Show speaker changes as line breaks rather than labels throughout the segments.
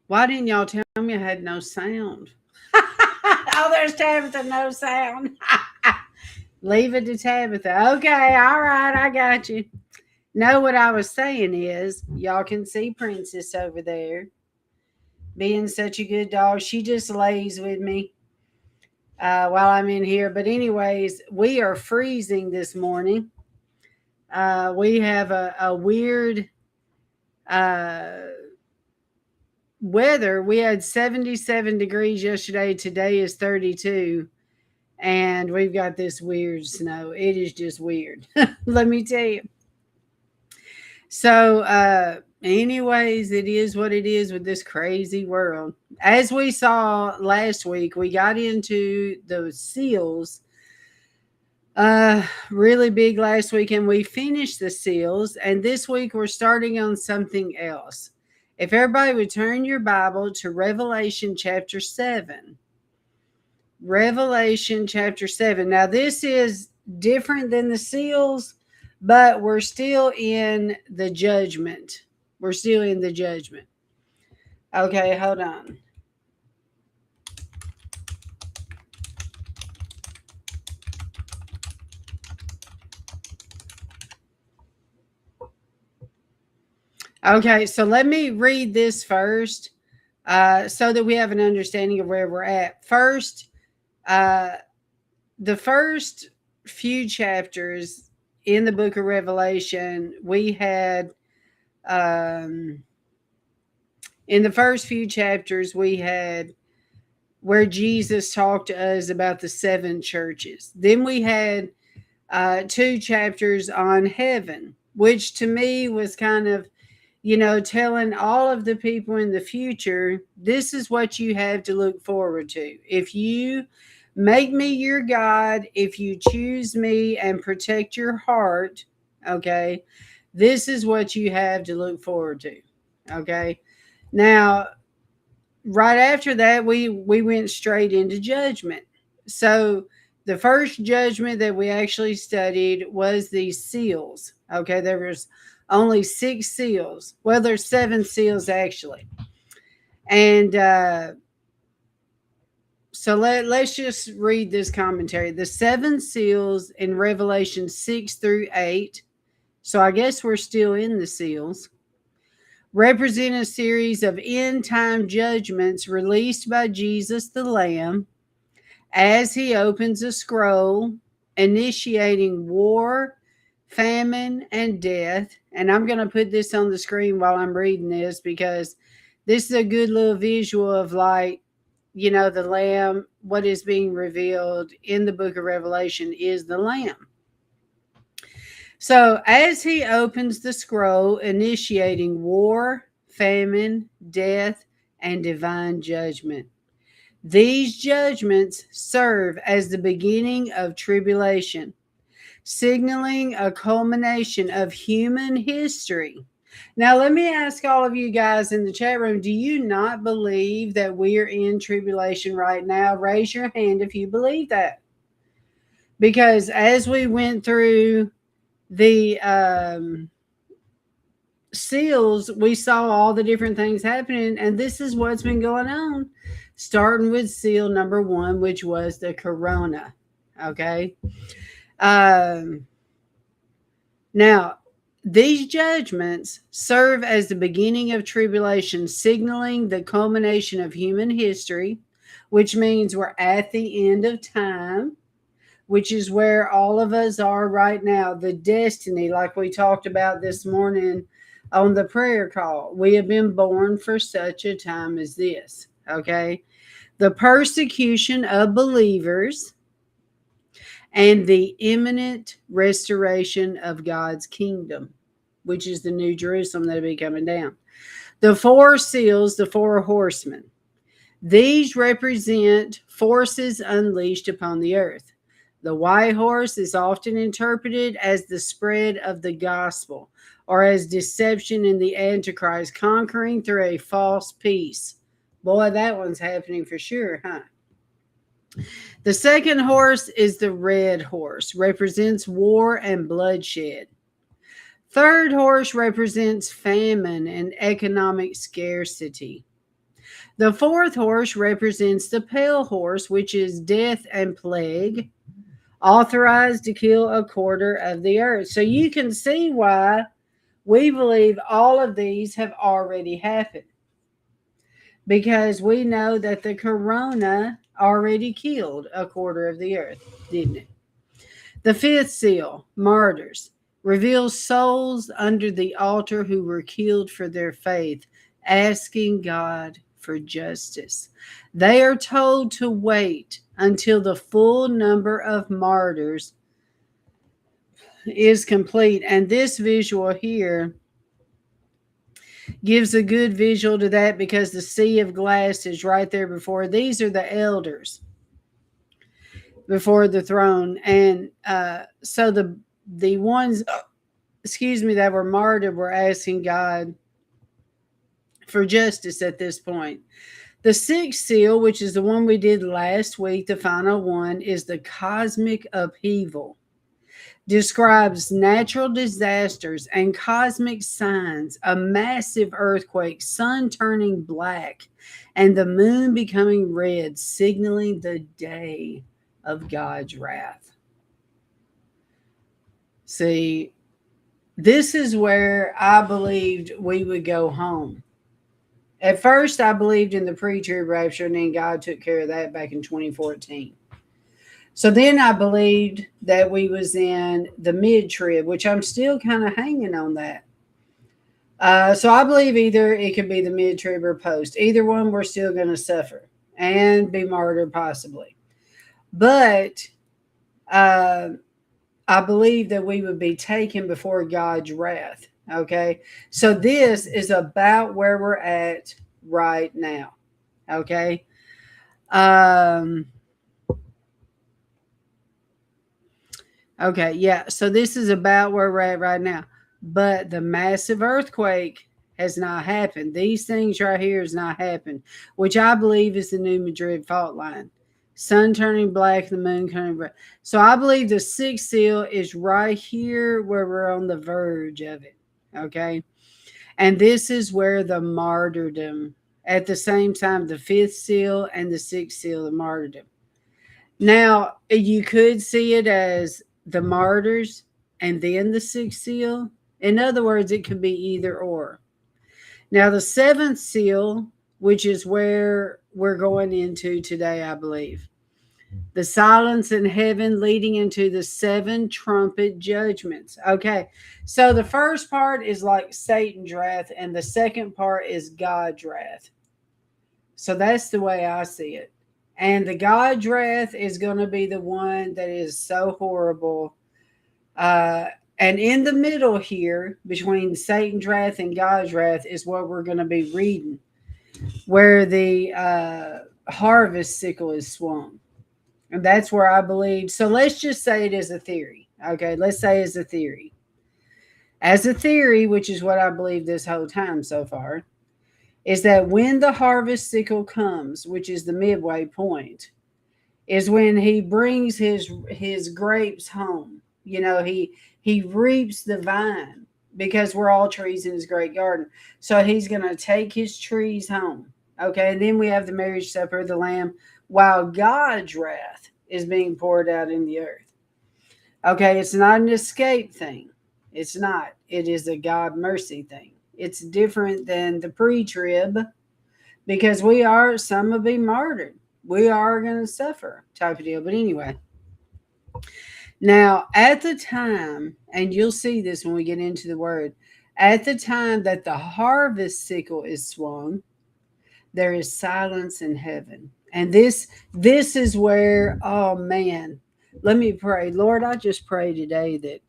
Why didn't y'all tell me I had no sound? Oh, there's Tabitha, no sound. Leave it to Tabitha. Okay, all right, I got you. No, what I was saying is, y'all can see Princess over there being such a good dog. She just lays with me while I'm in here. But, anyways, we are freezing this morning. We have a weird uh, weather. We had 77 degrees yesterday. Today is 32. And we've got this weird snow. It is just weird. Let me tell you. So, anyways, it is what it is with this crazy world. As we saw last week, we got into those seals really big last week, and we finished the seals. And this week we're starting on something else. If everybody would turn your Bible to Revelation chapter 7. Revelation chapter 7. Now, this is different than the seals, but we're still in the judgment. We're still in the judgment. Okay, hold on. Okay, so let me read this first so that we have an understanding of where we're at. First, the first few chapters in the book of Revelation, we had, in the first few chapters, we had where Jesus talked to us about the seven churches. Then we had 2 chapters on heaven, which to me was kind of, telling all of the people in the future, this is what you have to look forward to. If you make me your God, if you choose me and protect your heart, okay, this is what you have to look forward to. Okay. Now, right after that, we went straight into judgment. So the first judgment that we actually studied was the seals. Okay, there was only 6 seals. Well, there's 7 seals actually. And so let's just read this commentary. The 7 seals in Revelation 6 through 8. So I guess we're still in the seals. Represent a series of end time judgments released by Jesus the Lamb as he opens a scroll, initiating war, famine, and death. And I'm going to put this on the screen while I'm reading this because this is a good little visual of, like, the Lamb. What is being revealed in the book of Revelation is the Lamb. So, as he opens the scroll, initiating war, famine, death, and divine judgment. These judgments serve as the beginning of tribulation, signaling a culmination of human history. Now, let me ask all of you guys in the chat room, do you not believe that we're in tribulation right now? Raise your hand if you believe that. Because as we went through the seals, we saw all the different things happening, and this is what's been going on, starting with seal number 1, which was the corona. Okay. Now, these judgments serve as the beginning of tribulation, signaling the culmination of human history, which means we're at the end of time, which is where all of us are right now. The destiny, like we talked about this morning on the prayer call. We have been born for such a time as this, okay? The persecution of believers and the imminent restoration of God's kingdom, which is the New Jerusalem that will be coming down. The 4 seals, the 4 horsemen. These represent forces unleashed upon the earth. The white horse is often interpreted as the spread of the gospel, or as deception in the Antichrist, conquering through a false peace. Boy, that one's happening for sure, huh? The second horse is the red horse, represents war and bloodshed. Third horse represents famine and economic scarcity. The fourth horse represents the pale horse, which is death and plague, authorized to kill a quarter of the earth. So you can see why we believe all of these have already happened, because we know that the corona already killed a quarter of the earth, didn't it? The fifth seal, martyrs, reveals souls under the altar who were killed for their faith, asking God for justice. They are told to wait until the full number of martyrs is complete. And this visual here gives a good visual to that, because the sea of glass is right there before. These are the elders before the throne. And so the ones, that were martyred were asking God for justice at this point. The sixth seal, which is the one we did last week, the final one, is the cosmic upheaval. Describes natural disasters and cosmic signs, a massive earthquake, sun turning black, and the moon becoming red, signaling the day of God's wrath. See, this is where I believed we would go home. At first, I believed in the pre-trib rapture, and then God took care of that back in 2014. So then I believed that we was in the mid-trib, which I'm still kind of hanging on that. So I believe either it could be the mid-trib or post. Either one, we're still going to suffer and be martyred possibly. But I believe that we would be taken before God's wrath. Okay. So this is about where we're at right now. Okay. Okay. Yeah. So this is about where we're at right now. But the massive earthquake has not happened. These things right here has not happened, which I believe is the New Madrid fault line. Sun turning black, the moon turning red. So I believe the sixth seal is right here where we're on the verge of it. Okay. And this is where the martyrdom, at the same time, the fifth seal and the sixth seal, the martyrdom. Now, you could see it as the martyrs and then the sixth seal. In other words, it could be either or. Now, the seventh seal, which is where we're going into today, I believe. The silence in heaven leading into the seven trumpet judgments. Okay, so the first part is like Satan's wrath, and the second part is God's wrath. So that's the way I see it. And the God's wrath is going to be the one that is so horrible. And in the middle here, between Satan's wrath and God's wrath, is what we're going to be reading, where the harvest sickle is swung. And that's where I believe. So let's just say it is a theory. Okay, let's say it's a theory. As a theory, which is what I believe this whole time so far, is that when the harvest sickle comes, which is the midway point, is when he brings his grapes home. You know, he reaps the vine, because we're all trees in his great garden. So he's going to take his trees home. Okay, and then we have the marriage supper of the Lamb, while God's wrath is being poured out in the earth. Okay, it's not an escape thing. It's not. It is a God mercy thing. It's different than the pre-trib, because some will be martyred. We are going to suffer type of deal. But anyway, now at the time, and you'll see this when we get into the word, at the time that the harvest sickle is swung, there is silence in heaven. And this is where, oh man, let me pray. Lord, I just pray today that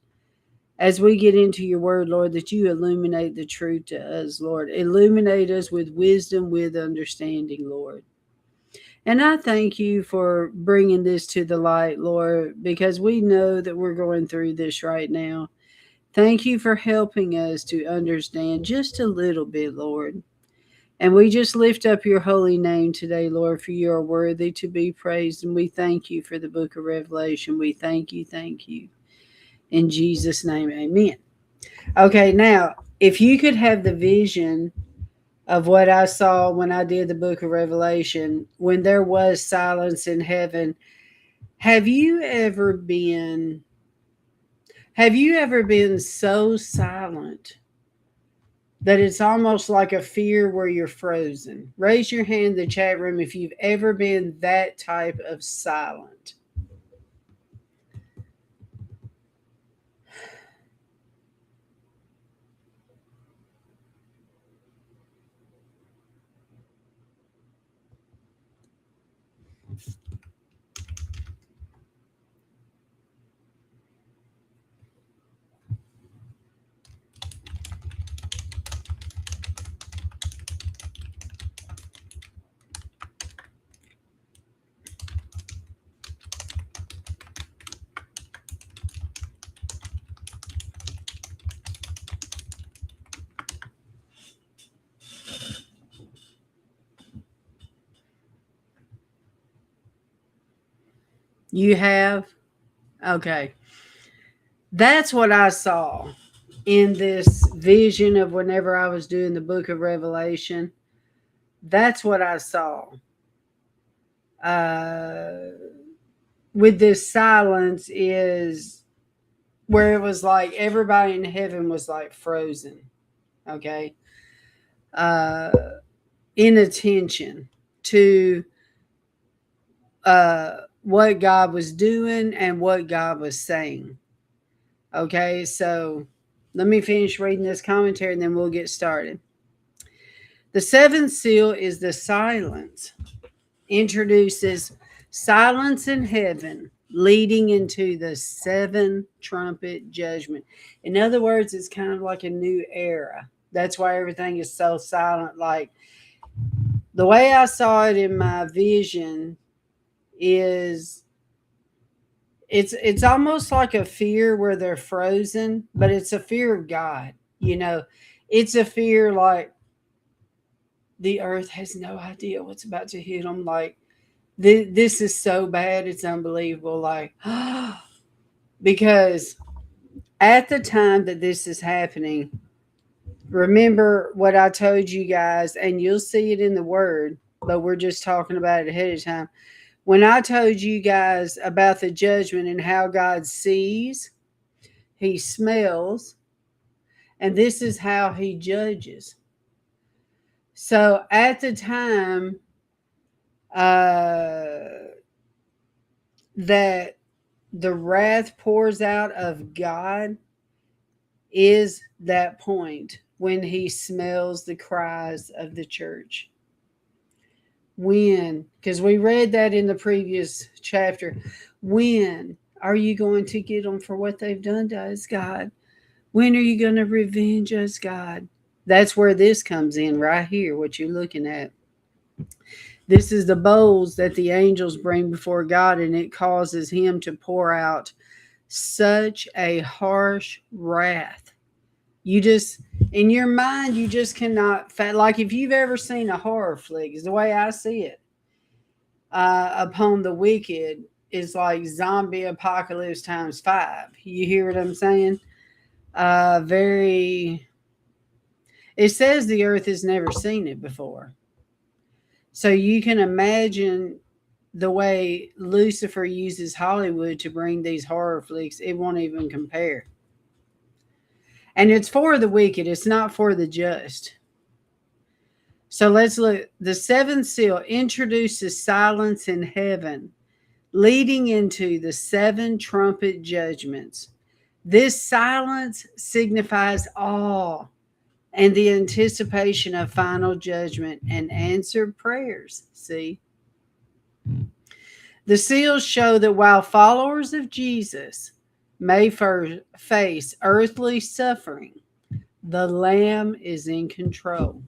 as we get into your word, Lord, that you illuminate the truth to us, Lord. Illuminate us with wisdom, with understanding, Lord. And I thank you for bringing this to the light, Lord, because we know that we're going through this right now. Thank you for helping us to understand just a little bit, Lord. And we just lift up your holy name today, Lord, for you are worthy to be praised. And we thank you for the book of Revelation. We thank you. In Jesus' name, amen. Okay, now, if you could have the vision of what I saw when I did the book of Revelation, when there was silence in heaven. Have you ever been so silent that it's almost like a fear where you're frozen? Raise your hand in the chat room if you've ever been that type of silent. You have? Okay. That's what I saw in this vision of whenever I was doing the book of Revelation. That's what I saw. Uh, with this silence is where it was like everybody in heaven was like frozen. Okay. Uh, in attention to what God was doing and what God was saying. Okay, so let me finish reading this commentary and then we'll get started. The seventh seal is the silence, introduces silence in heaven, leading into the seven trumpet judgment. In other words, it's kind of like a new era. That's why everything is so silent. Like the way I saw it in my vision is it's almost like a fear where they're frozen, but it's a fear of God. You know, it's a fear like the earth has no idea what's about to hit them. Like this is so bad, it's unbelievable. Like because at the time that this is happening, remember what I told you guys, and you'll see it in the word, but we're just talking about it ahead of time. When I told you guys about the judgment and how God sees, he smells, and this is how he judges. So at the time that the wrath pours out of God is that point when he smells the cries of the church. When, because we read that in the previous chapter, when are you going to get them for what they've done to us, God? When are you going to revenge us, God? That's where this comes in right here, what you're looking at. This is the bowls that the angels bring before God, and it causes him to pour out such a harsh wrath. You just, in your mind, you just cannot, like if you've ever seen a horror flick, is the way I see it, upon the wicked is like zombie apocalypse times 5. You hear what I'm saying? It says the earth has never seen it before. So you can imagine the way Lucifer uses Hollywood to bring these horror flicks. It won't even compare. And it's for the wicked. It's not for the just. So let's look. The seventh seal introduces silence in heaven, leading into the seven trumpet judgments. This silence signifies awe and the anticipation of final judgment and answered prayers. See? The seals show that while followers of Jesus may face earthly suffering, the Lamb is in control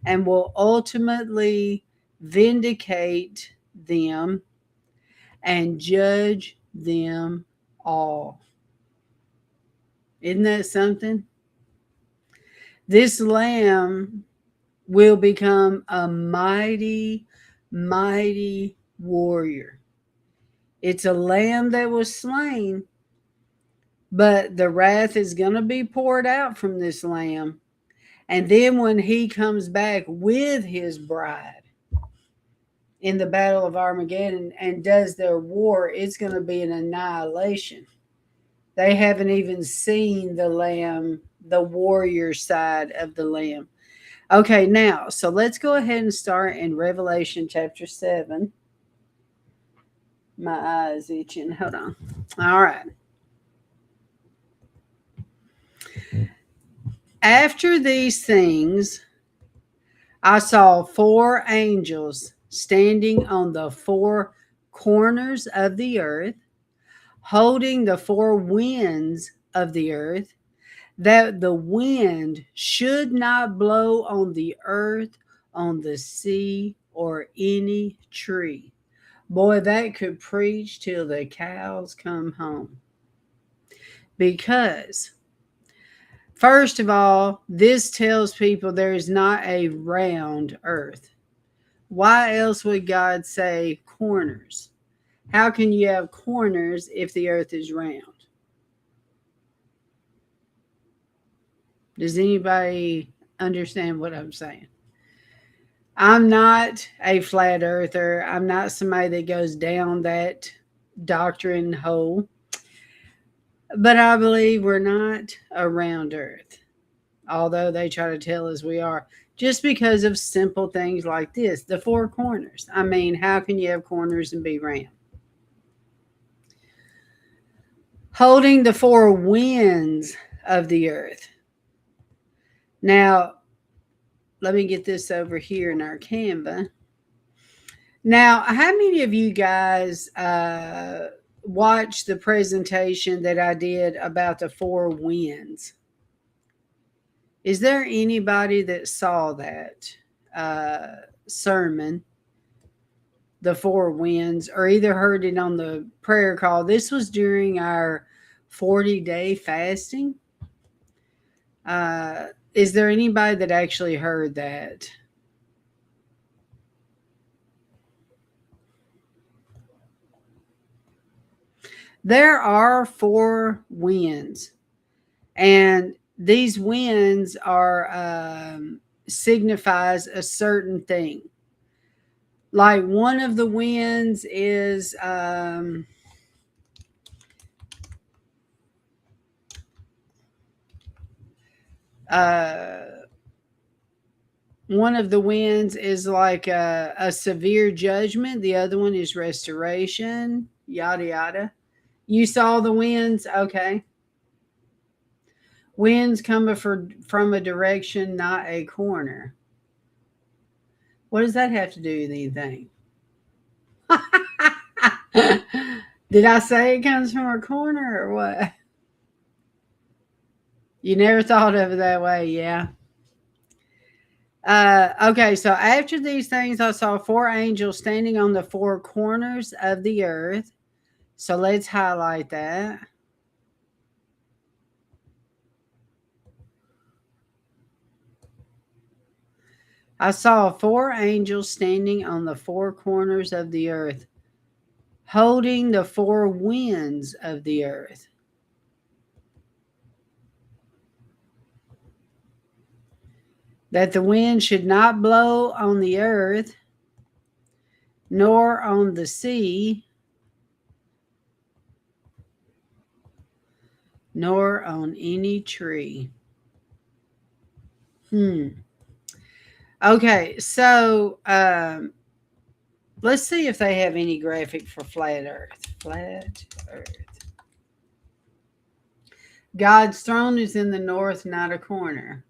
and will ultimately vindicate them and judge them all. Isn't that something? This Lamb will become a mighty, mighty warrior. It's a lamb that was slain, but the wrath is going to be poured out from this lamb. And then when he comes back with his bride in the Battle of Armageddon and does their war, it's going to be an annihilation. They haven't even seen the lamb, the warrior side of the lamb. Okay, now, so let's go ahead and start in Revelation chapter 7. My eye is itching. Hold on. All right. After these things, I saw 4 angels standing on the 4 corners of the earth, holding the 4 winds of the earth, that the wind should not blow on the earth, on the sea, or any tree. Boy, that could preach till the cows come home. Because, first of all, this tells people there is not a round earth. Why else would God say corners? How can you have corners if the earth is round? Does anybody understand what I'm saying? I'm not a flat earther. I'm not somebody that goes down that doctrine hole. But I believe we're not a round earth, although they try to tell us we are, just because of simple things like this, the 4 corners. I mean, how can you have corners and be round? Holding the 4 winds of the earth. Now, let me get this over here in our Canva. Now, how many of you guys watched the presentation that I did about the 4 winds? Is there anybody that saw that sermon, the 4 winds, or either heard it on the prayer call? This was during our 40-day fasting. Is there anybody that actually heard that? There are 4 winds, and these winds are signifies a certain thing. Like one of the winds is one of the winds is like a severe judgment. The other one is restoration, yada yada. You saw the winds? Okay. Winds come from a direction, not a corner. What does that have to do with anything? Did I say it comes from a corner or what? You never thought of it that way, yeah. Okay, so after these things, I saw 4 angels standing on the 4 corners of the earth. So let's highlight that. I saw 4 angels standing on the 4 corners of the earth, holding the 4 winds of the earth. That the wind should not blow on the earth, nor on the sea, nor on any tree. Okay, so let's see if they have any graphic for flat earth. Flat earth. God's throne is in the north, not a corner.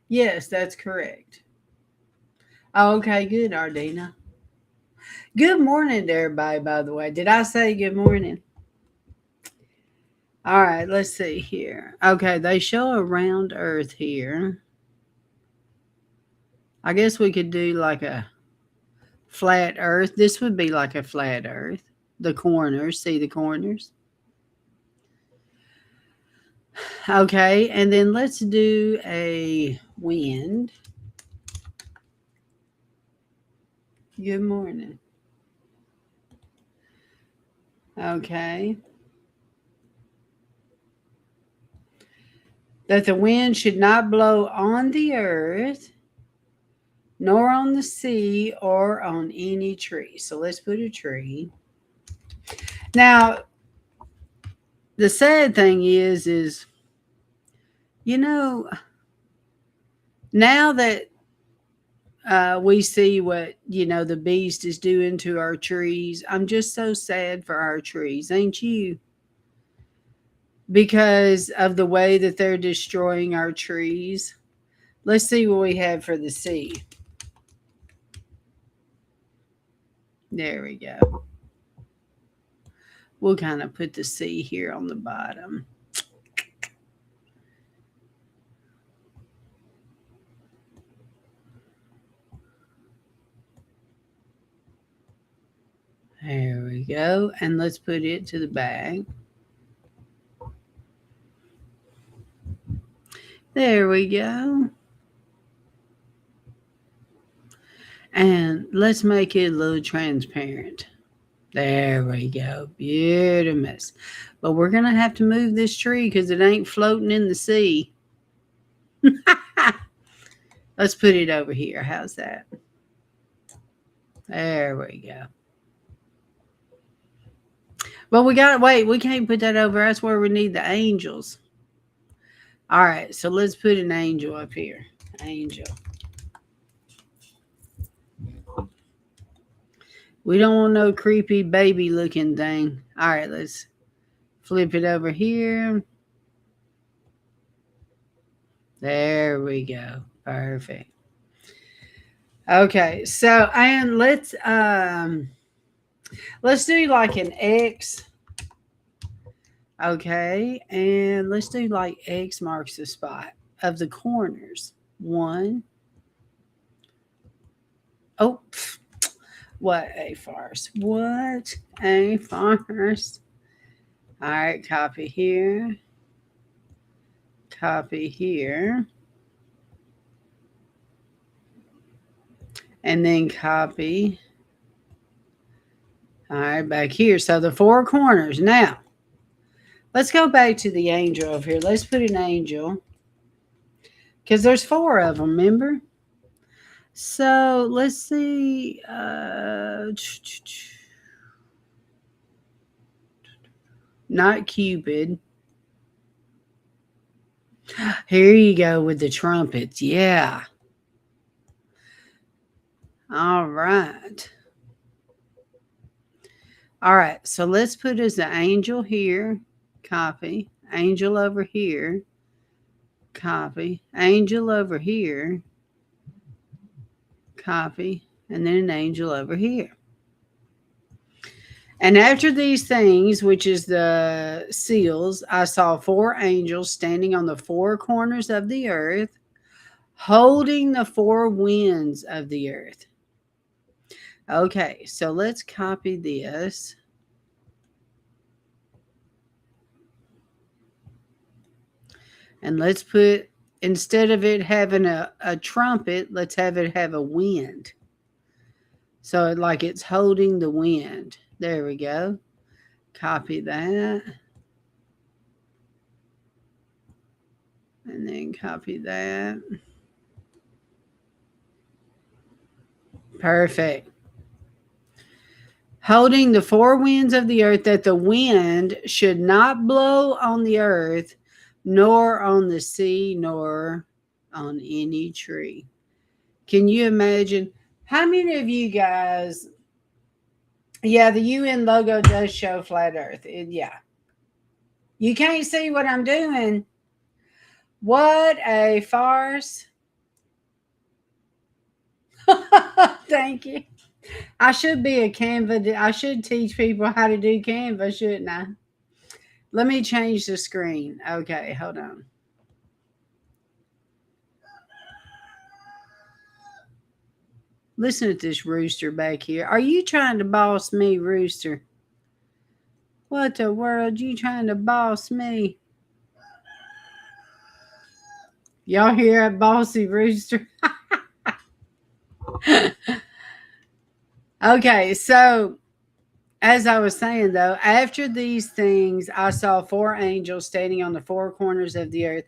Yes, that's correct. Okay, good, Ardina. Good morning to everybody, by the way. Did I say good morning? All right, let's see here. Okay, they show a round earth here. I guess we could do like a flat earth. This would be like a flat earth. The corners, see the corners? Okay, and then let's do a wind. Good morning. Okay. that the wind should not blow on the earth, nor on the sea, or on any tree. So let's put a tree. Now, the sad thing is, you know, now that we see what, the beast is doing to our trees, I'm just so sad for our trees, ain't you? Because of the way that they're destroying our trees. Let's see what we have for the sea. There we go. We'll kind of put the sea here on the bottom. There we go. And let's put it to the back. There we go. And let's make it a little transparent. There we go. Beautiful. But we're going to have to move this tree because it ain't floating in the sea. Let's put it over here. How's that? There we go. But we got to wait. We can't put that over. That's where we need the angels. All right. So let's put an angel up here. Angel. We don't want no creepy baby looking thing. All right. Let's flip it over here. There we go. Perfect. Okay. So, and let's do like an X. Okay. And let's do like X marks the spot of the corners. 1. Oh, what a farce. What a farce. All right. Copy here. Copy here. And then copy. All right, back here. So the 4 corners. Now, let's go back to the angel over here. Let's put an angel. Because there's 4 of them, remember? So let's see. Not Cupid. Here you go with the trumpets. Yeah. All right. All right. So let's put as the angel here. Copy. Angel over here. Copy. Angel over here. Copy. And then an angel over here. And after these things, which is the seals, I saw 4 angels standing on the 4 corners of the earth, holding the 4 winds of the earth. Okay, so let's copy this. And let's put, instead of it having a trumpet, let's have it have a wind. So like it's holding the wind. There we go. Copy that. And then copy that. Perfect. Holding the 4 winds of the earth, that the wind should not blow on the earth, nor on the sea, nor on any tree. Can you imagine? How many of you guys, yeah, the UN logo does show flat earth. Yeah. You can't see what I'm doing. What a farce. Thank you. I should be a Canva. I should teach people how to do Canva, shouldn't I? Let me change the screen. Okay, hold on. Listen to this rooster back here. Are you trying to boss me, rooster? What the world? You trying to boss me? Y'all hear that bossy rooster? Okay, so as I was saying, though, after these things, I saw 4 angels standing on the 4 corners of the earth,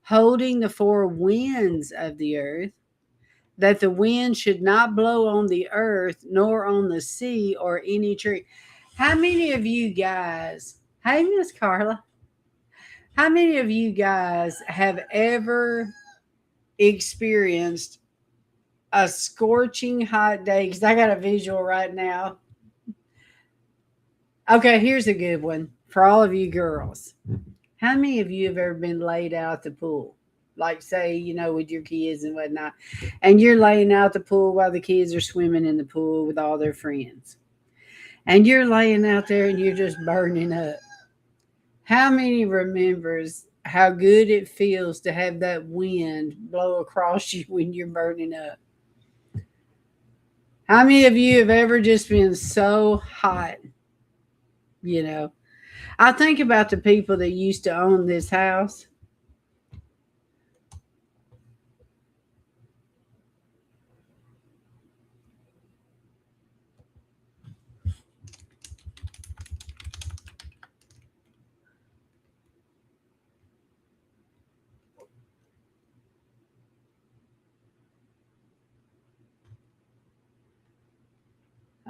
holding the four winds of the earth, that the wind should not blow on the earth, nor on the sea, or any tree. How many of you guys, hey, Miss Carla, how many of you guys have ever experienced a scorching hot day? Because I got a visual right now. Okay, here's a good one for all of you girls. How many of you have ever been laid out at the pool? Like, say, with your kids and whatnot, and you're laying out the pool while the kids are swimming in the pool with all their friends. And you're laying out there and you're just burning up. How many remembers how good it feels to have that wind blow across you when you're burning up? How many of you have ever just been so hot? I think about the people that used to own this house.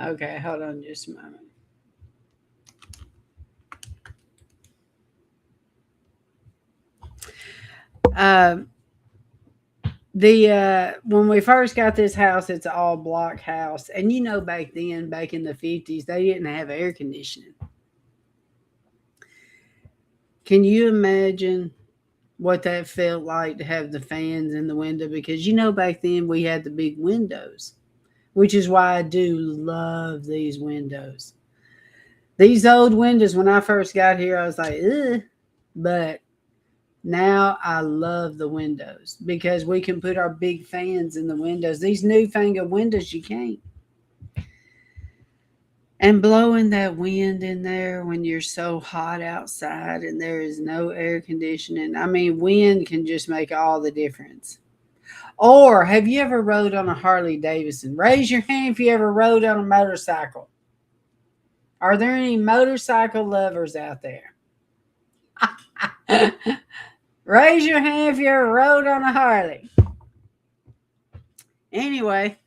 Okay, hold on just a moment. When we first got this house, it's an all block house, and back then, back in the 50s, they didn't have air conditioning. Can you imagine what that felt like to have the fans in the window? Because back then we had the big windows, which is why I do love these windows. These old windows, when I first got here, I was like, ugh, but now I love the windows because we can put our big fans in the windows. These newfangled windows, you can't. And blowing that wind in there when you're so hot outside and there is no air conditioning. I mean, wind can just make all the difference. Or have you ever rode on a Harley Davidson? Raise your hand if you ever rode on a motorcycle. Are there any motorcycle lovers out there? Raise your hand if you ever rode on a Harley. Anyway,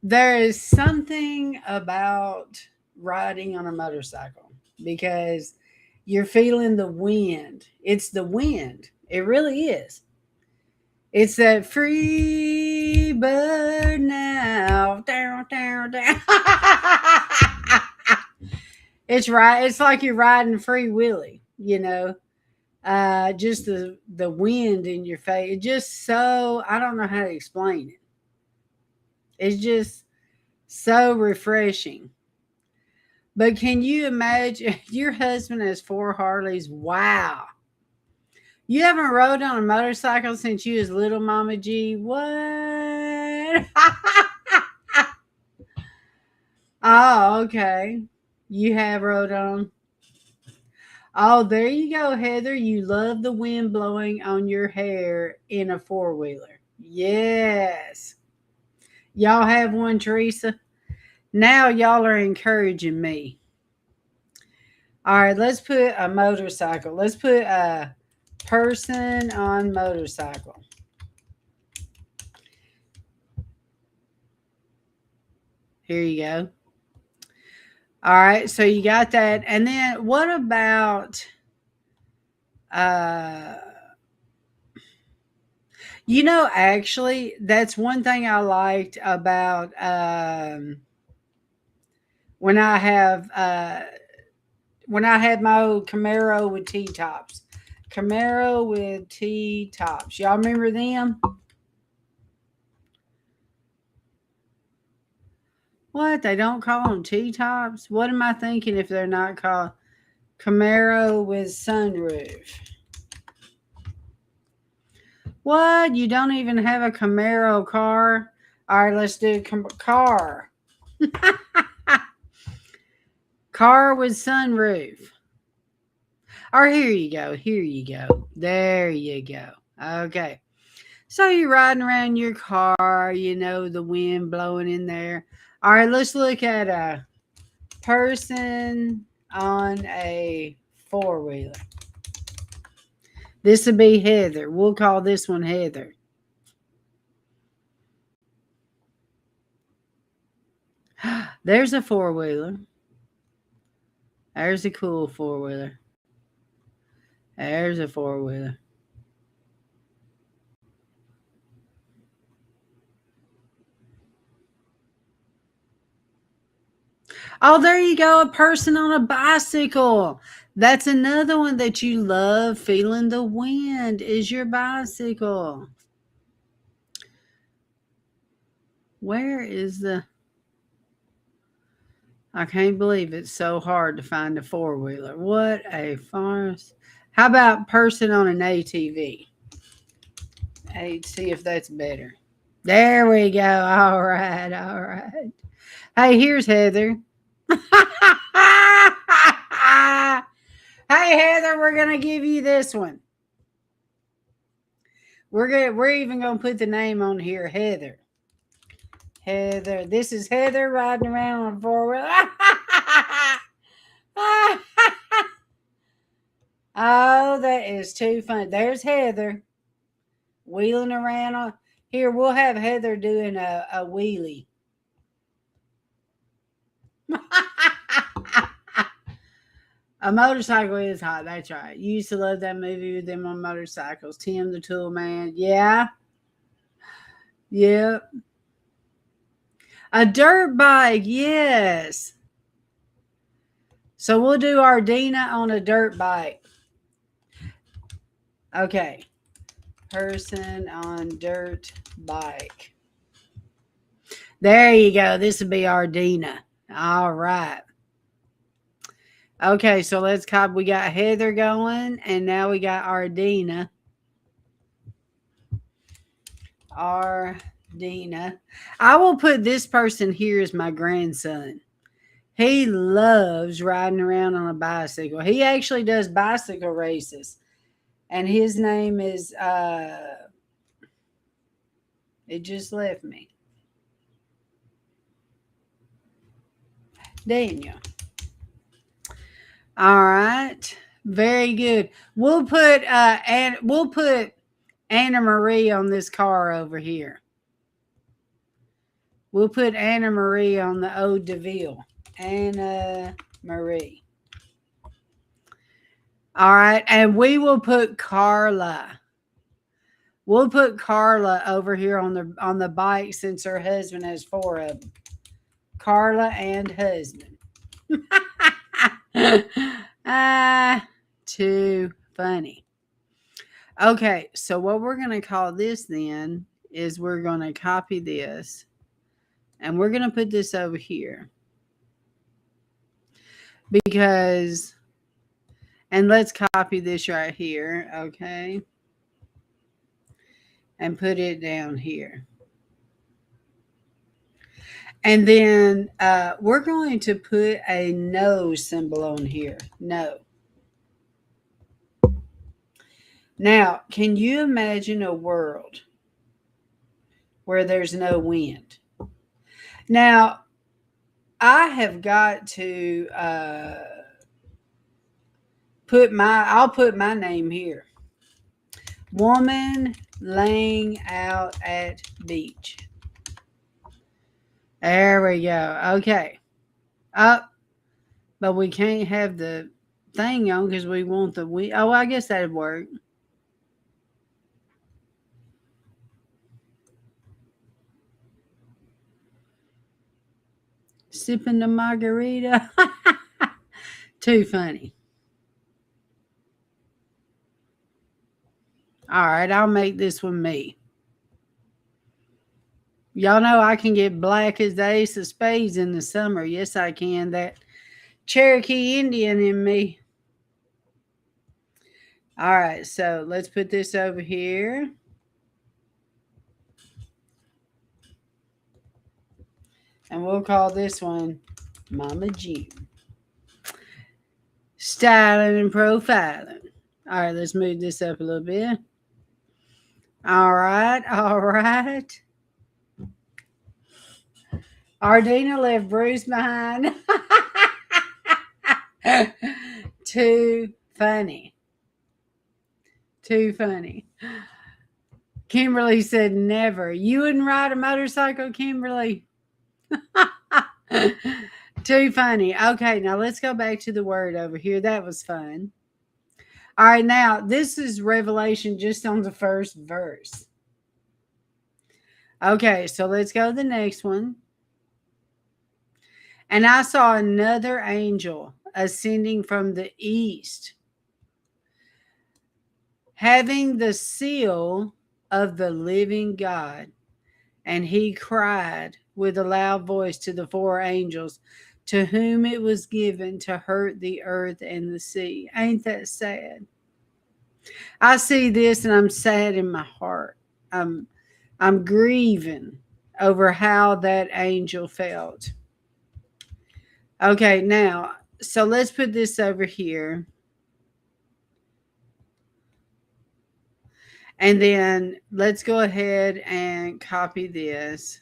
there is something about riding on a motorcycle because you're feeling the wind. It's the wind. It really is. It's that free bird now. Down, down, down. It's right. It's like you're riding Free Willy, just the wind in your face. It just so, I don't know how to explain it. It's just so refreshing. But can you imagine your husband has 4 Harleys? Wow. You haven't rode on a motorcycle since you was little, Mama G? What? Oh, okay. You have rode on. Oh, there you go, Heather. You love the wind blowing on your hair in a 4-wheeler. Yes. Y'all have one, Teresa? Now y'all are encouraging me. All right, let's put a motorcycle. Let's put a person on motorcycle. Here you go. All right, so you got that. And then what about actually that's one thing I liked about when I had my old Camaro with T-tops. Camaro with T-tops. Y'all remember them? What? They don't call them T-tops? What am I thinking if they're not called Camaro with sunroof? What? You don't even have a Camaro car? All right, let's do car. Car with sunroof. Or here you go. Here you go. There you go. Okay. So you're riding around your car, the wind blowing in there. All right, let's look at a person on a 4-wheeler. This will be Heather. We'll call this one Heather. There's a four-wheeler. There's a cool four-wheeler. There's a four-wheeler. Oh, there you go. A person on a bicycle. That's another one that you love. Feeling the wind is your bicycle. Where is the... I can't believe it's so hard to find a four-wheeler. What a farce. How about person on an ATV? Hey, see if that's better. There we go. All right. All right. Hey, here's Heather. Hey, Heather, we're going to give you this one. We're even going to put the name on here, Heather. Heather. This is Heather riding around on a four-wheeler. Oh, that is too funny. There's Heather wheeling around on... Here, we'll have Heather doing a wheelie. A motorcycle is hot. That's right. You used to love that movie with them on motorcycles. Tim the Tool Man. Yeah. Yep. A dirt bike. Yes. So we'll do Ardina on a dirt bike. Okay. Person on dirt bike. There you go. This would be Ardina. All right. Okay, so let's copy. We got Heather going, and now we got Ardina. Ardina. I will put this person here as my grandson. He loves riding around on a bicycle. He actually does bicycle races. And his name is, it just left me. Daniel. All right. Very good. We'll put Anna Marie on this car over here. We'll put Anna Marie on the Eau de Ville. Anna Marie. All right. And we will put Carla. We'll put Carla over here on the bike since her husband has four of them. Carla and husband. Too funny. Okay, so what we're going to call this then is we're going to copy this and we're going to put this over here because, and let's copy this right here, okay, and put it down here. And then we're going to put a no symbol on here. No. Now, can you imagine a world where there's no wind? Now, I have got to I'll put my name here. Woman laying out at beach. There we go. Okay. Up. But we can't have the thing on because we want the wind. Oh, I guess that'd work. Sipping the margarita. Too funny. All right, I'll make this one me. Y'all know I can get black as the ace of spades in the summer. Yes, I can. That Cherokee Indian in me. All right, so let's put this over here. And we'll call this one Mama June. Styling and profiling. All right, let's move this up a little bit. All right, all right. Ardina left Bruce behind. Too funny. Too funny. Kimberly said never. You wouldn't ride a motorcycle, Kimberly? Too funny. Okay, now let's go back to the word over here. That was fun. All right, now this is Revelation just on the first verse. Okay, so let's go to the next one. And I saw another angel ascending from the east, having the seal of the living God. And he cried with a loud voice to the four angels, to whom it was given to hurt the earth and the sea. Ain't that sad? I see this and I'm sad in my heart. I'm grieving over how that angel felt. Okay, now, so let's put this over here. And then let's go ahead and copy this,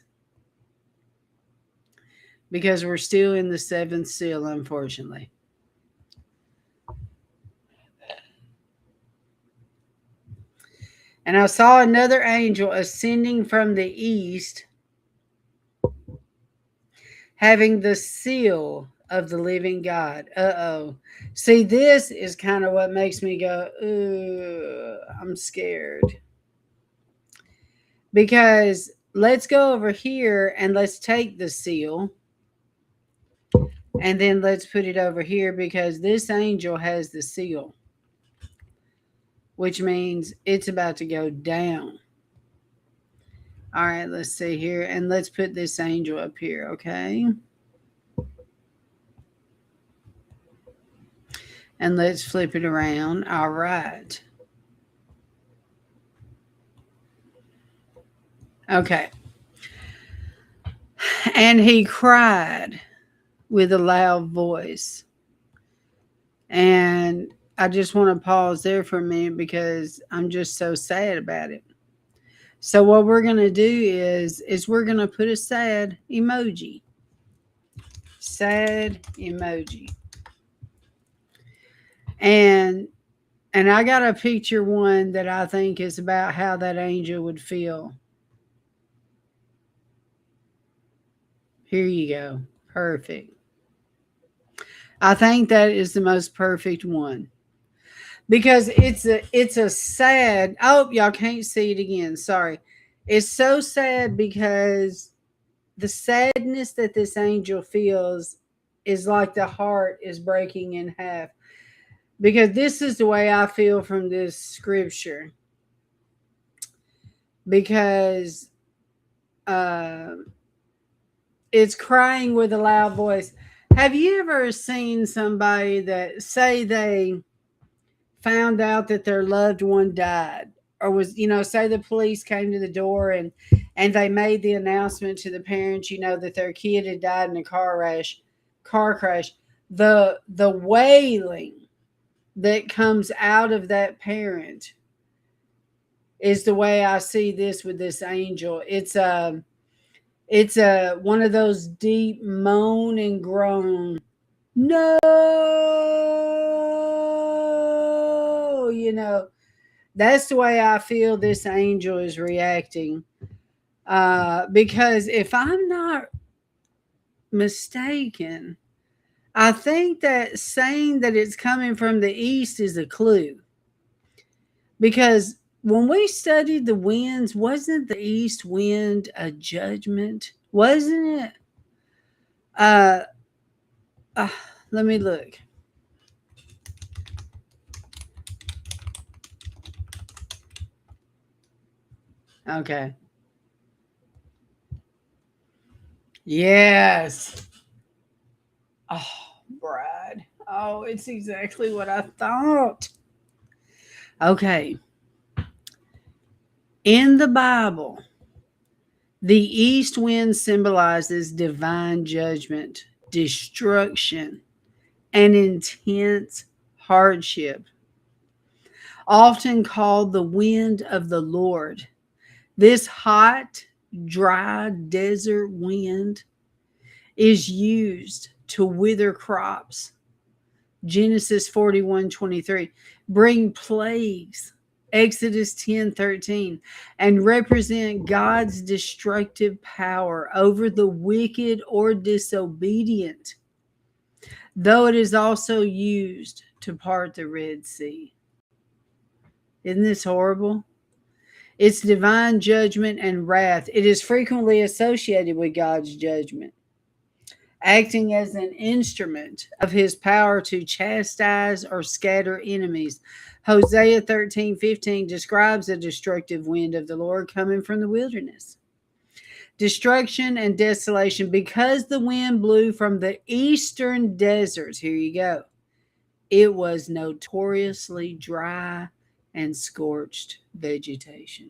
because we're still in the seventh seal, unfortunately. And I saw another angel ascending from the east, having the seal of the living God. See, this is kind of what makes me go, I'm scared. Because let's go over here and let's take the seal. And then let's put it over here, because this angel has the seal, which means it's about to go down. All right, let's see here. And let's put this angel up here, okay? And let's flip it around. All right. Okay. And he cried with a loud voice. And I just want to pause there for a minute, because I'm just so sad about it. So what we're going to do is we're going to put a sad emoji. Sad emoji. And I got to picture one that I think is about how that angel would feel. Here you go. Perfect. I think that is the most perfect one, because it's a sad. Oh, y'all can't see it again. Sorry. It's so sad, because the sadness that this angel feels is like the heart is breaking in half. Because this is the way I feel from this scripture. Because it's crying with a loud voice. Have you ever seen somebody that, say they found out that their loved one died, or was, say the police came to the door and they made the announcement to the parents, that their kid had died in a car crash, the wailing that comes out of that parent is the way I see this with this angel. It's one of those deep moan and groan. No, that's the way I feel this angel is reacting. Because if I'm not mistaken, I think that saying that it's coming from the east is a clue. Because when we studied the winds, wasn't the east wind a judgment? Wasn't it? Let me look. Okay. Yes. Oh, Brad. Oh, it's exactly what I thought. Okay. In the Bible, the east wind symbolizes divine judgment, destruction, and intense hardship. Often called the wind of the Lord. This hot, dry desert wind is used to wither crops. Genesis 41:23. Bring plagues Exodus 10:13, and represent God's destructive power over the wicked or disobedient, though it is also used to part the Red Sea. Isn't this horrible? It's divine judgment and wrath. It is frequently associated with God's judgment, acting as an instrument of his power to chastise or scatter enemies. Hosea 13:15 describes a destructive wind of the Lord coming from the wilderness. Destruction and desolation because the wind blew from the eastern deserts. Here you go. It was notoriously dry and scorched vegetation.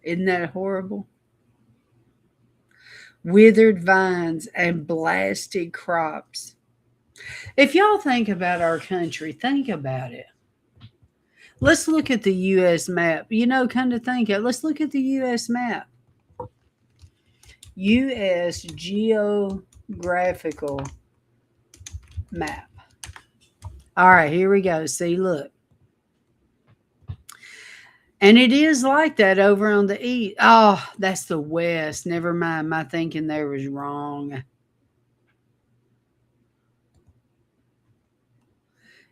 Isn't that horrible? Withered vines and blasted crops. If y'all think about our country, think about it. Let's look at the U.S. map. Kind of think it. Let's look at the U.S. map. U.S. geographical map. All right, here we go. See, look. And it is like that over on the east. Oh, that's the west. Never mind. My thinking there was wrong.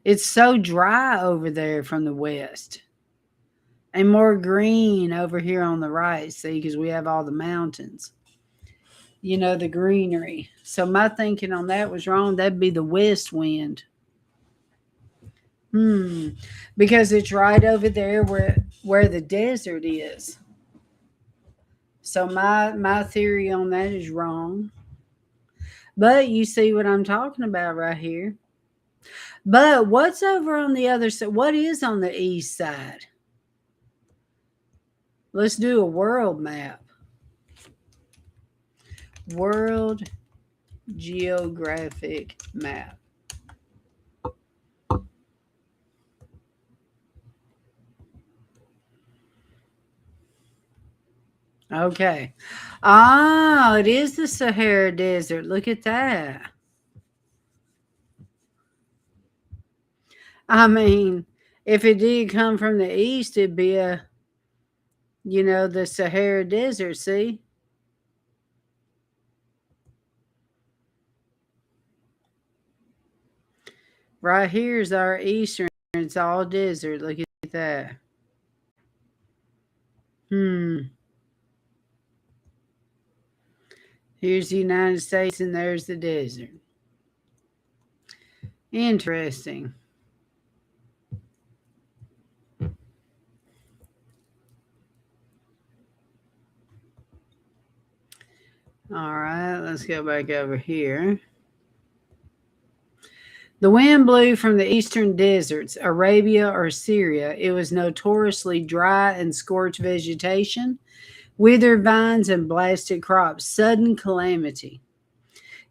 It's so dry over there from the west. And more green over here on the right. See, because we have all the mountains. The greenery. So my thinking on that was wrong. That'd be the west wind. Because it's right over there where the desert is. So my theory on that is wrong. But you see what I'm talking about right here. But what's over on the other side? What is on the east side? Let's do a world map. World geographic map. Okay. It is the Sahara Desert. Look at that. I mean, if it did come from the east, it'd be the Sahara Desert, see? Right here is our eastern. It's all desert. Look at that. Here's the United States and there's the desert. Interesting. All right, let's go back over here. The wind blew from the eastern deserts, Arabia or Syria. It was notoriously dry and scorched vegetation, withered vines, and blasted crops. Sudden calamity.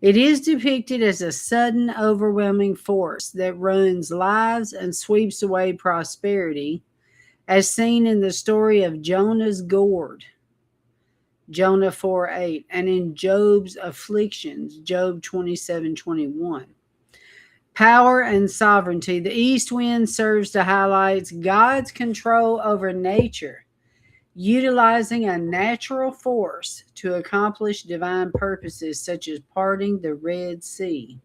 It is depicted as a sudden, overwhelming force that ruins lives and sweeps away prosperity, as seen in the story of Jonah's gourd, Jonah 4:8, and in Job's afflictions, Job 27:21. Power and sovereignty. The east wind serves to highlight God's control over nature, utilizing a natural force to accomplish divine purposes such as parting the Red Sea.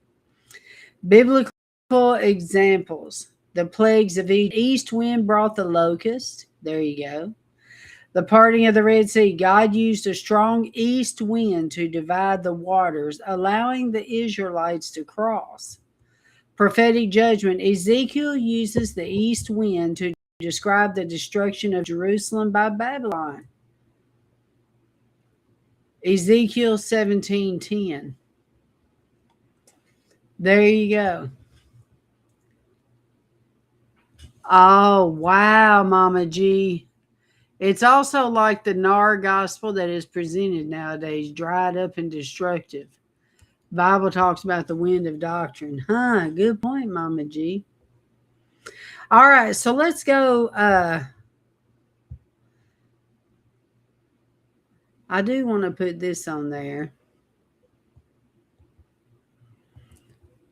Biblical examples. The plagues of east wind brought the locust. There you go. The parting of the Red Sea. God used a strong east wind to divide the waters, allowing the Israelites to cross. Prophetic judgment. Ezekiel uses the east wind to describe the destruction of Jerusalem by Babylon. Ezekiel 17:10. There you go. Oh, wow, Mama G. It's also like the Nar gospel that is presented nowadays, dried up and destructive. Bible talks about the wind of doctrine. Good point, Mama G. All right, so let's go. I do want to put this on there.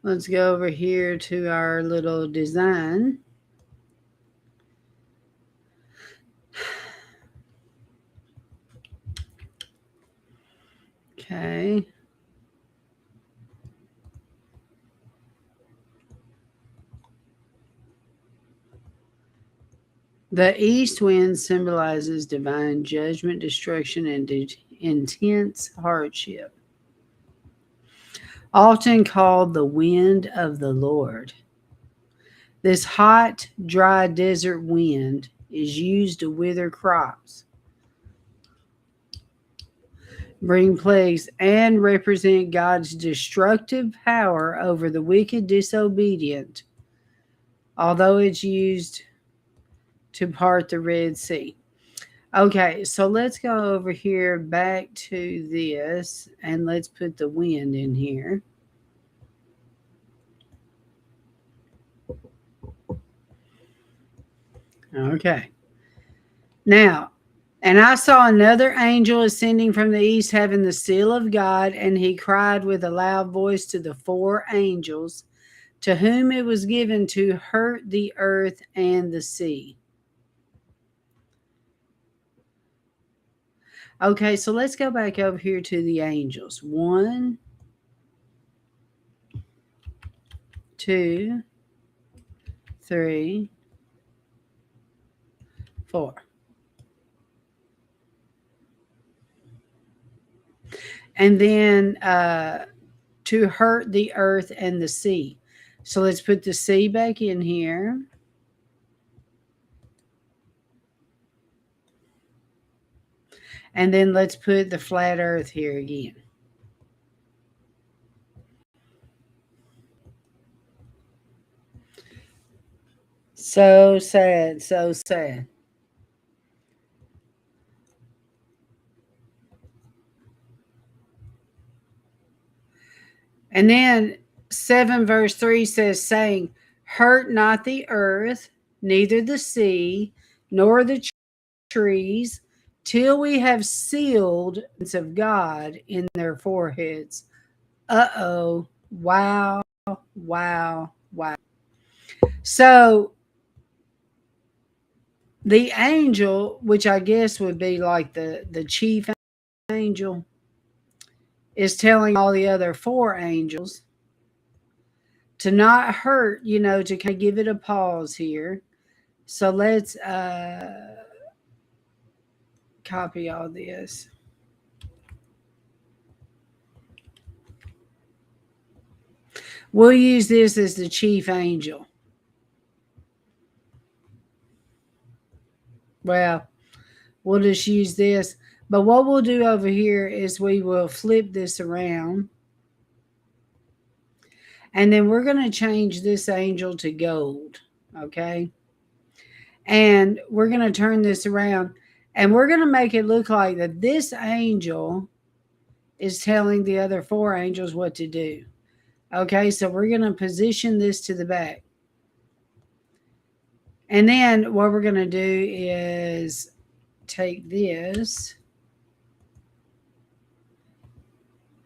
Let's go over here to our little design. Okay. The east wind symbolizes divine judgment, destruction, and intense hardship, often called the wind of the Lord. This hot, dry desert wind is used to wither crops, bring plagues, and represent God's destructive power over the wicked, disobedient, although it's used to part the Red Sea. Okay, so let's go over here back to this and let's put the wind in here. Okay. Now, and I saw another angel ascending from the east, having the seal of God, and he cried with a loud voice to the four angels, to whom it was given to hurt the earth and the sea. Okay, so let's go back over here to the angels. 1, 2, 3, 4. And then to hurt the earth and the sea. So let's put the sea back in here. And then let's put the flat earth here again. So sad, so sad. And then 7 verse 3 says, saying, hurt not the earth, neither the sea, nor the trees, till we have sealed of God in their foreheads. Uh-oh. Wow, wow, wow. So the angel, which I guess would be like the chief angel, is telling all the other four angels to not hurt, to kind of give it a pause here. So let's copy all this. We'll use this as the chief angel. Well, we'll just use this. But what we'll do over here is we will flip this around. And then we're going to change this angel to gold. Okay. And we're going to turn this around. And we're going to make it look like that this angel is telling the other four angels what to do. Okay. So we're going to position this to the back. And then what we're going to do is take this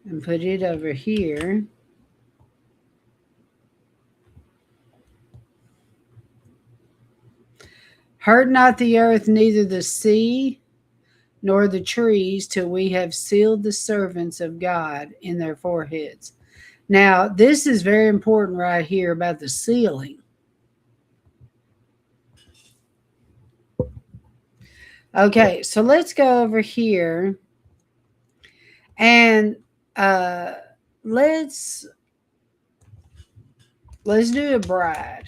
and put it over here. Hurt not the earth, neither the sea, nor the trees, till we have sealed the servants of God in their foreheads. Now, this is very important right here about the sealing. Okay, so let's go over here and let's do a bride.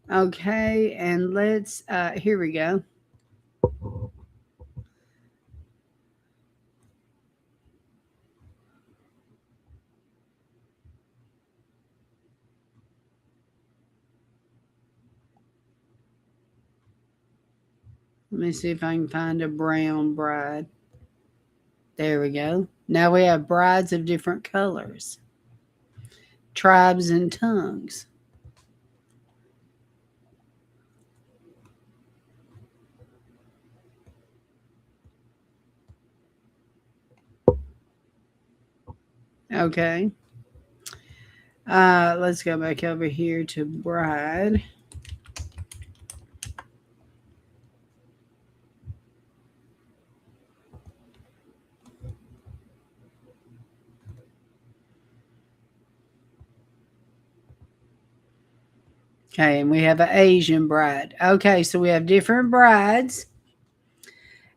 Okay, and let's here we go. Let me see if I can find a brown bride. There we go. Now we have brides of different colors, tribes, and tongues. Okay. Let's go back over here to bride. Okay, and we have an Asian bride. Okay, so we have different brides.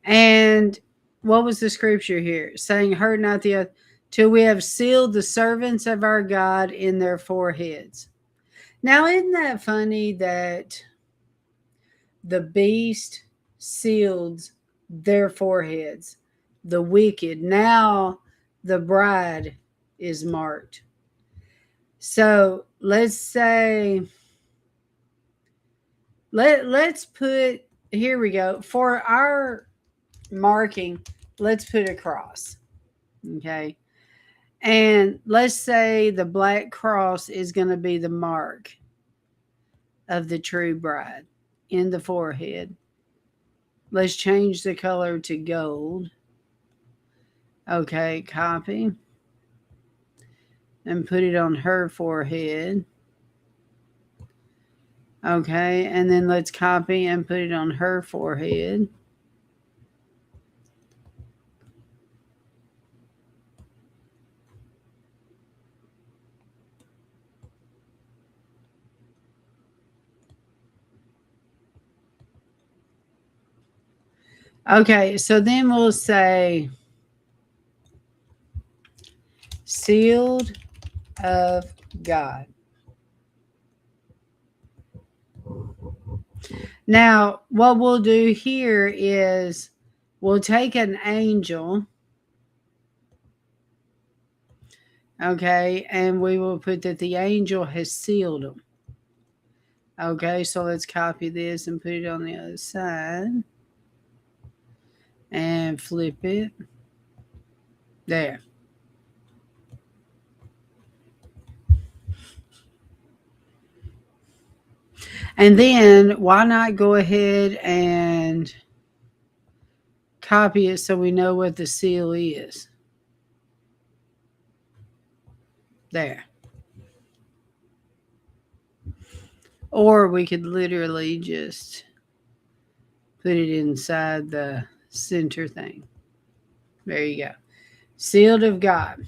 And what was the scripture here? Saying, hurt not the other, till we have sealed the servants of our God in their foreheads. Now, isn't that funny that the beast sealed their foreheads? The wicked. Now the bride is marked. So let's say, let's put, here we go. For our marking, let's put a cross. Okay. And let's say the black cross is going to be the mark of the true bride in the forehead. Let's change the color to gold. Okay, copy. And put it on her forehead. Okay, and then let's copy and put it on her forehead. Okay, so then we'll say sealed of God. Now, what we'll do here is we'll take an angel, okay, and we will put that the angel has sealed them. Okay, so let's copy this and put it on the other side and flip it. There. And then why not go ahead and copy it so we know what the seal is? There. Or we could literally just put it inside the center thing. There you go. Sealed of God.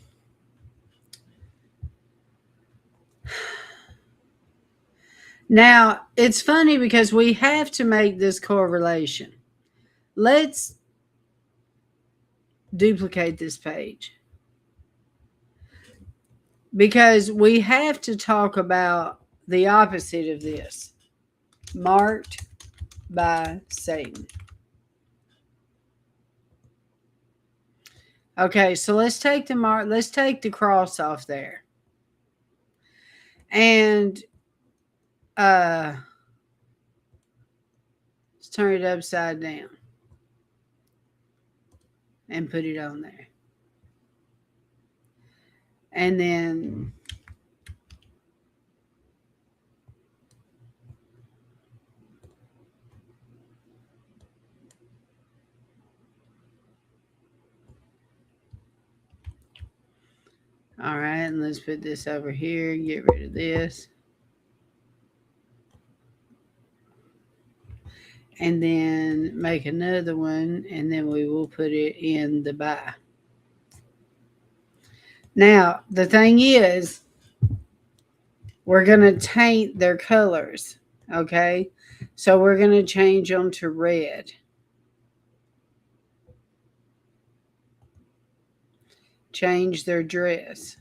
Now, it's funny because we have to make this correlation. Let's duplicate this page because we have to talk about the opposite of this, marked by Satan. Okay, so let's take the cross off there. And let's turn it upside down and put it on there. And then all right, and let's put this over here, get rid of this. And then make another one, and then we will put it in the by. Now, the thing is, we're going to taint their colors, okay? So we're going to change them to red. Change their dress.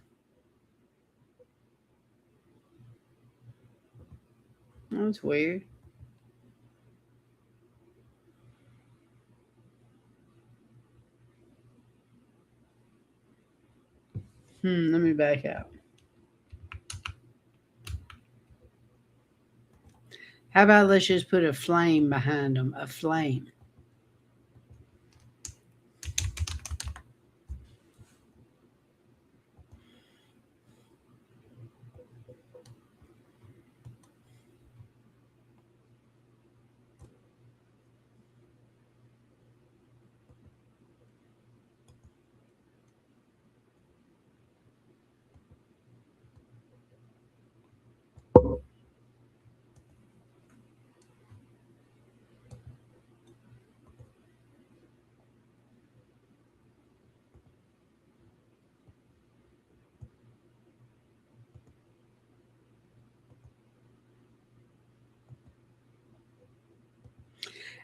That's weird. Let me back out. How about let's just put a flame behind them? A flame.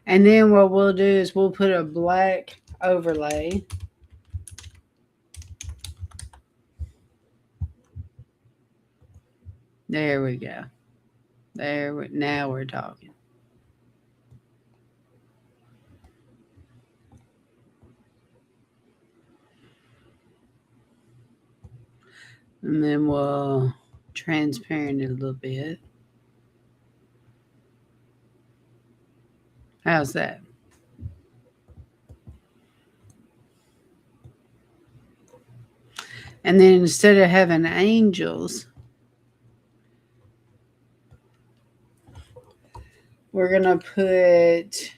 And then what we'll do is we'll put a black overlay. There we go. Now we're talking. And then we'll transparent it a little bit. How's that? And then instead of having angels, we're going to put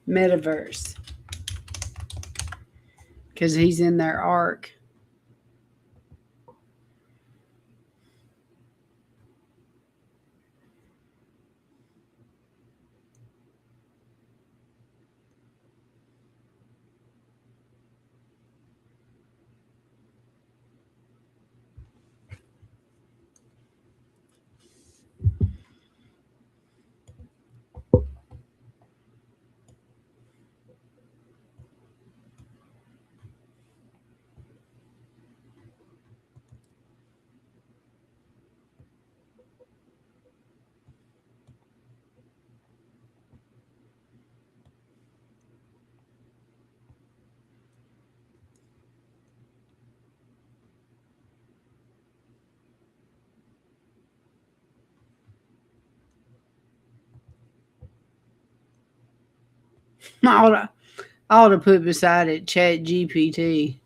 metaverse, because he's in their ark. I ought to put beside it Chat GPT.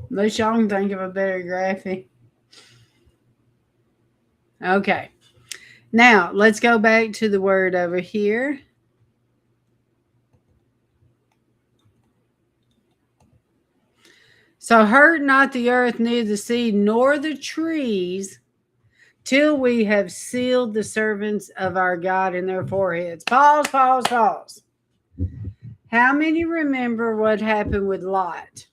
Unless y'all can think of a better graphic. Okay. Now, let's go back to the word over here. So hurt not the earth, neither the seed, nor the trees, till we have sealed the servants of our God in their foreheads. Pause, pause, pause. How many remember what happened with Lot?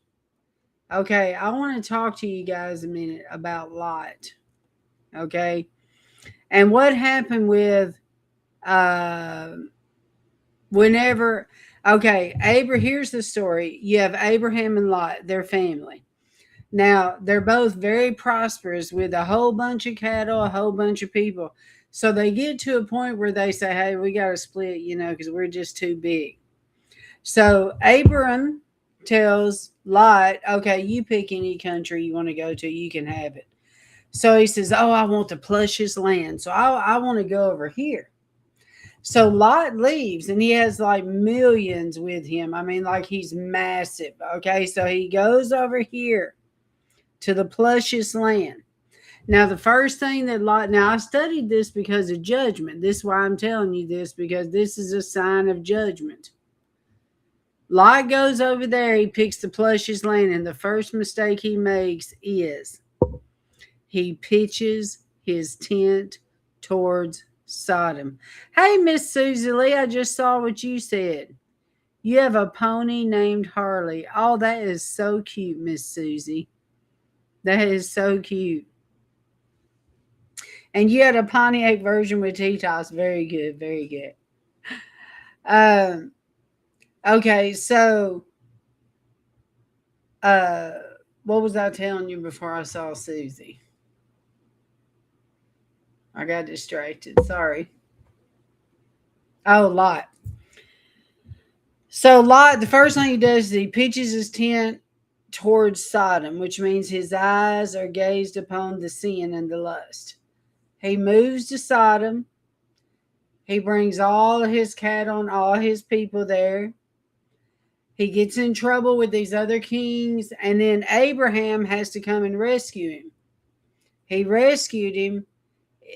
Okay, I want to talk to you guys a minute about Lot. Okay, and what happened with whenever. Okay, here's the story. You have Abraham and Lot, their family. Now, they're both very prosperous with a whole bunch of cattle, a whole bunch of people. So they get to a point where they say, hey, we got to split, because we're just too big. So Abram tells Lot, okay, you pick any country you want to go to, you can have it. So he says, oh, I want the plushest land. So I want to go over here. So Lot leaves and he has like millions with him. I mean, like he's massive. Okay, so he goes over here to the plushest land. Now, the first thing that Lot, now I studied this because of judgment. This is why I'm telling you this, because this is a sign of judgment. Lot goes over there, he picks the plushest land, and the first mistake he makes is he pitches his tent towards Sodom. Hey, Miss Susie Lee, I just saw what you said. You have a pony named Harley. Oh, that is so cute, Miss Susie. That is so cute. And you had a Pontiac version with T-tops. Very good, very good. Okay, so what was I telling you before I saw Susie? I got distracted. Sorry. Oh, Lot. So Lot, the first thing he does is he pitches his tent towards Sodom, which means his eyes are gazed upon the sin and the lust. He moves to Sodom. He brings all of his cattle and all his people there. He gets in trouble with these other kings, and then Abraham has to come and rescue him. He rescued him.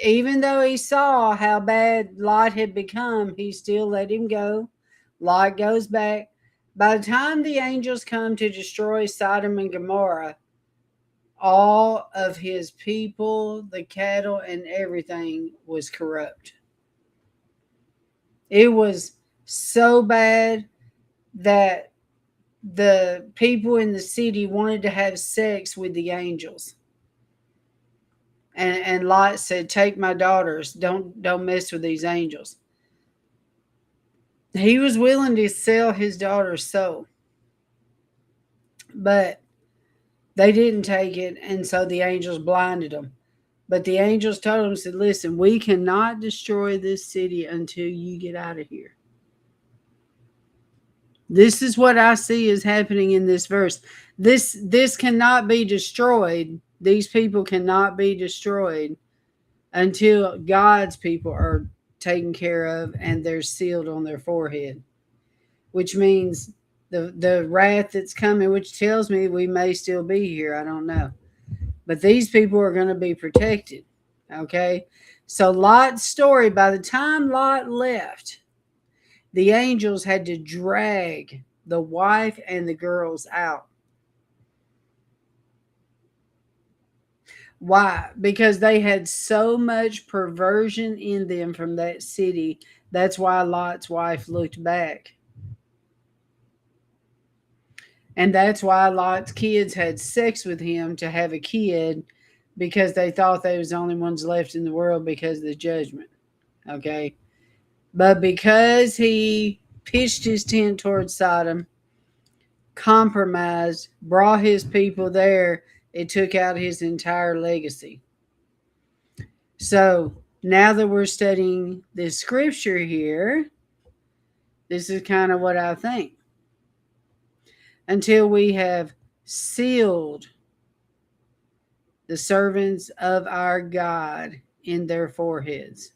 Even though he saw how bad Lot had become, he still let him go. Lot goes back. By the time the angels come to destroy Sodom and Gomorrah, all of his people, the cattle, and everything was corrupt. It was so bad that the people in the city wanted to have sex with the angels. And Lot said, "Take my daughters. Don't mess with these angels." He was willing to sell his daughter's soul, but they didn't take it, and so the angels blinded them. But the angels told him, said, "Listen, we cannot destroy this city until you get out of here." This is what I see is happening in this verse. This cannot be destroyed. These people cannot be destroyed until God's people are taken care of and they're sealed on their forehead, which means the wrath that's coming, which tells me we may still be here. I don't know. But these people are going to be protected. Okay. So Lot's story, by the time Lot left, the angels had to drag the wife and the girls out. Why? Because they had so much perversion in them from that city. That's why Lot's wife looked back. And that's why Lot's kids had sex with him to have a kid, because they thought they was the only ones left in the world because of the judgment. Okay. But because he pitched his tent towards Sodom, compromised, brought his people there, it took out his entire legacy. So now that we're studying this scripture here, this is kind of what I think. Until we have sealed the servants of our God in their foreheads.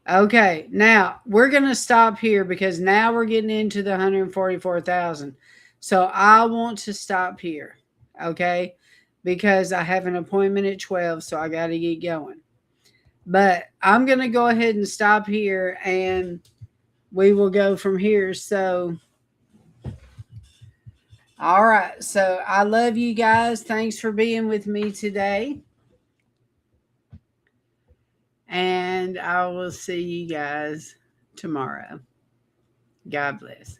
Okay, now we're going to stop here because now we're getting into the 144,000. So I want to stop here, okay? Because I have an appointment at 12, so I got to get going. But I'm going to go ahead and stop here and we will go from here. So, all right. So I love you guys. Thanks for being with me today. And I will see you guys tomorrow. God bless.